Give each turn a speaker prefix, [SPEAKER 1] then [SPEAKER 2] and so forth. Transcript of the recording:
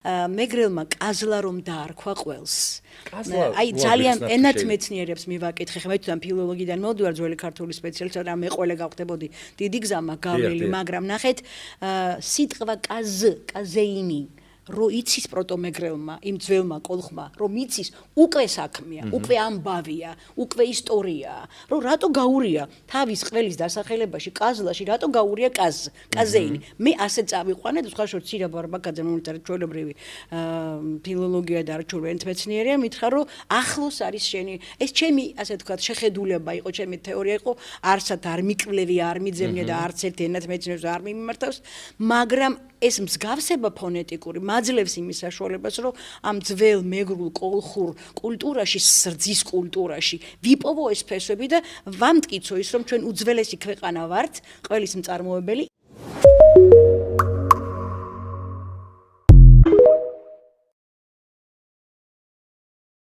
[SPEAKER 1] მეგრელმა კაზლა რომ დაარქვა ყველს. აი ძალიან ენათ მეცნიერებს მივაკითხე, ხე მე თვითონ ფილოლოგიდან მოვდივარ, ძველი ქართული სპეციალისტი და მე ყოველე გავხდებოდი დიდი გზა გავლილი, მაგრამ ნახეთ სიტყვა კაზეინი რო იცის პროტომეგრელმა, იმ ძველმა კოლხმა, რომ იცის უკვე საქმეა, უკვე ამბავია, უკვე ისტორიაა, რომ რატო გაურია თავის ყველის დასახელებაში კაზლაში, რატო გაურია კაზეინი. მე ასე წავიყვანე და სხვა შორს ცირა ბარბაკაძე, რომელიც ჩვეულებრივი ფილოლოგია და არჩეულ მეცნიერია, მითხრა, რომ ახლოს არის შენი, ეს ჩემი, ასე ვთქვათ, შეხედულება იყო, ჩემი თეორია იყო, არსად არ მიკვლევი, არ მიძებნე და არც ერთ ენად მეცნიერს არ მიმართავს, მაგრამ ეს მსგავსება ფონეტიკური მაძლევს იმის საშუალებას, რომ ამ ძველ მეგრულ კოლხურ კულტურაში, სრძის კულტურაში ვიპოვო ეს ფესვები და ვამტკიცო ის, რომ ჩვენ უძველესი ქვეყანა ვართ, ყველის მწარმოებელი.